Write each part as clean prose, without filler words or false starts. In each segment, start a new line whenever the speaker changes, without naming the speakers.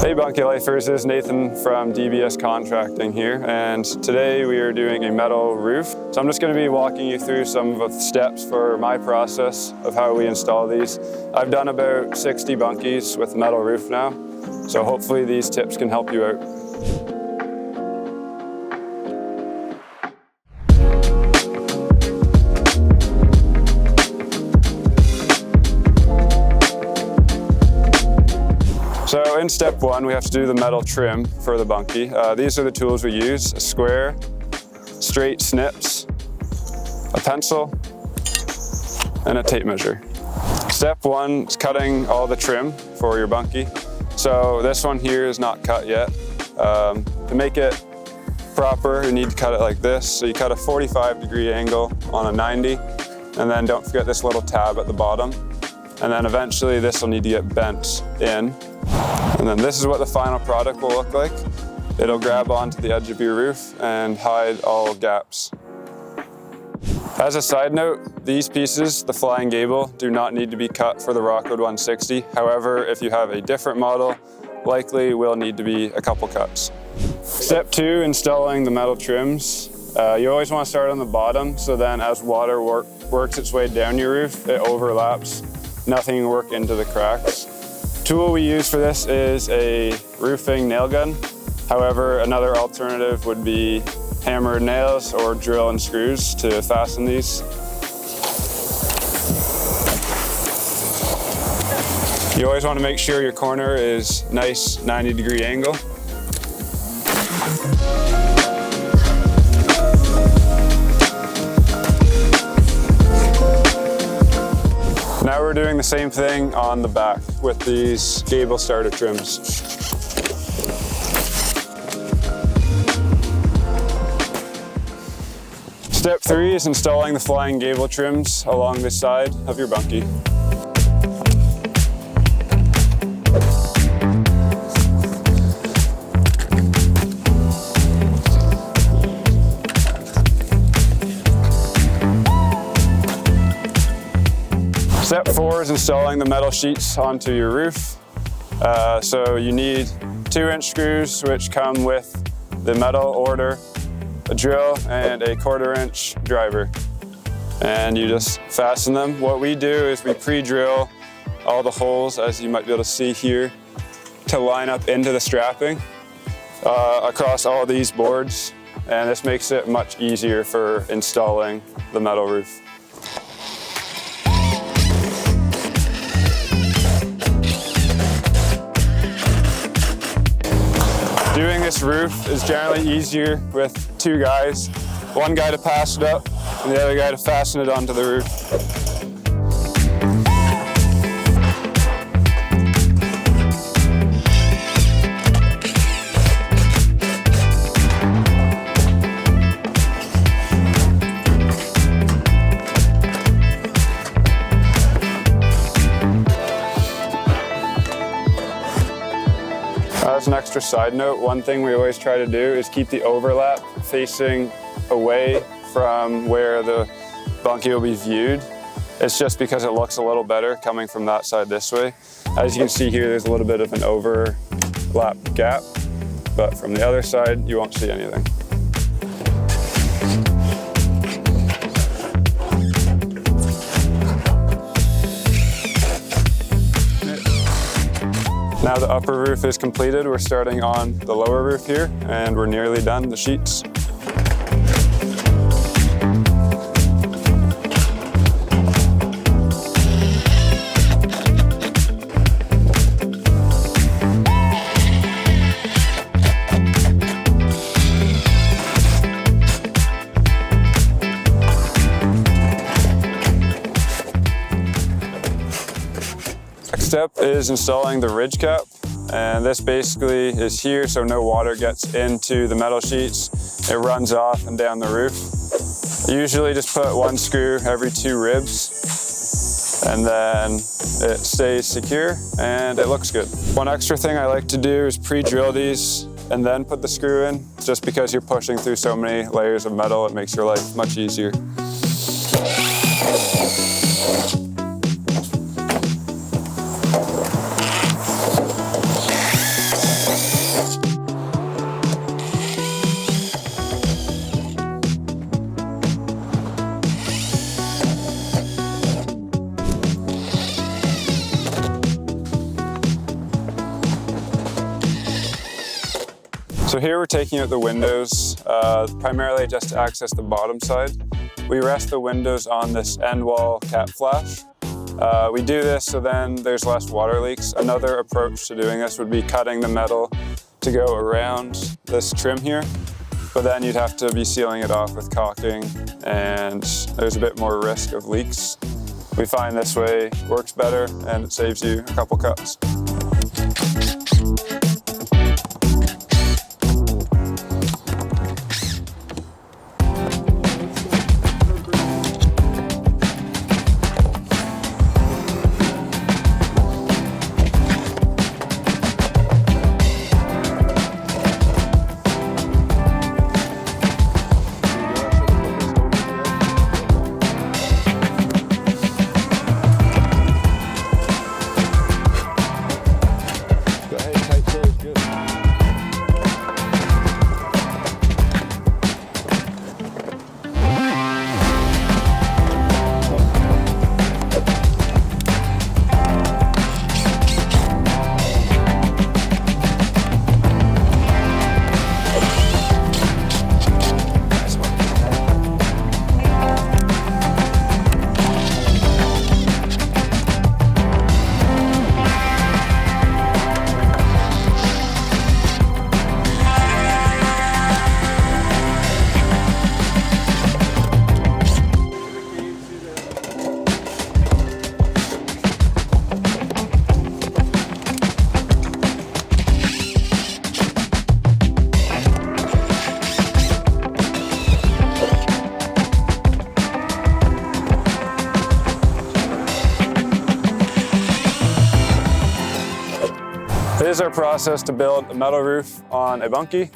Hey Bunkie Lifers, this is Nathan from DBS Contracting here, and today we are doing a metal roof. So I'm just going to be walking you through some of the steps for my process of how we install these. I've done about 60 bunkies with metal roof now, so hopefully these tips can help you out. So in step one, we have to do the metal trim for the bunkie. These are the tools we use: a square, straight snips, a pencil, and a tape measure. Step one is cutting all the trim for your bunkie. So this one here is not cut yet. To make it proper, you need to cut it like this. So you cut a 45-degree angle on a 90, and then don't forget this little tab at the bottom. And then eventually this will need to get bent in. And then this is what the final product will look like. It'll grab onto the edge of your roof and hide all gaps. As a side note, these pieces, the flying gable, do not need to be cut for the Rockwood 160. However, if you have a different model, likely will need to be a couple cuts. Step two, installing the metal trims. You always want to start on the bottom, so then as water works its way down your roof, it overlaps. Nothing can work into the cracks. Tool we use for this is a roofing nail gun. However, another alternative would be hammered nails or drill and screws to fasten these. You always want to make sure your corner is nice 90-degree angle. Now we're doing the same thing on the back with these gable starter trims. Step three is installing the flying gable trims along the side of your bunkie. Step four is installing the metal sheets onto your roof. So you need 2-inch screws, which come with the metal order, a drill, and a 1/4-inch driver. And you just fasten them. What we do is we pre-drill all the holes, as you might be able to see here, to line up into the strapping across all these boards. And this makes it much easier for installing the metal roof. Doing this roof is generally easier with 2 guys. One guy to pass it up and the other guy to fasten it onto the roof. As an extra side note, one thing we always try to do is keep the overlap facing away from where the bunkie will be viewed. It's just because it looks a little better coming from that side this way. As you can see here, there's a little bit of an overlap gap, but from the other side, you won't see anything. Now the upper roof is completed, we're starting on the lower roof here, and we're nearly done the sheets. Next step is installing the ridge cap, and this basically is here so no water gets into the metal sheets. It runs off and down the roof. Usually just put 1 screw every 2 ribs and then it stays secure and it looks good. One extra thing I like to do is pre-drill these and then put the screw in, just because you're pushing through so many layers of metal, it makes your life much easier. So here we're taking out the windows, primarily just to access the bottom side. We rest the windows on this end wall cap flash. We do this so then there's less water leaks. Another approach to doing this would be cutting the metal to go around this trim here, but then you'd have to be sealing it off with caulking and there's a bit more risk of leaks. We find this way works better and it saves you a couple cuts. This is our process to build a metal roof on a bunkie.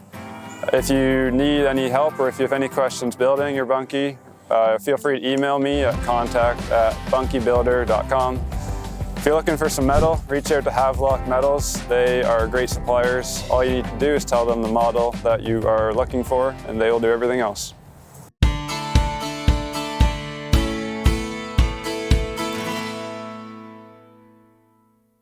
If you need any help or if you have any questions building your bunkie, feel free to email me at contact@bunkiebuilder.com. If you're looking for some metal, reach out to Havelock Metals. They are great suppliers. All you need to do is tell them the model that you are looking for and they will do everything else.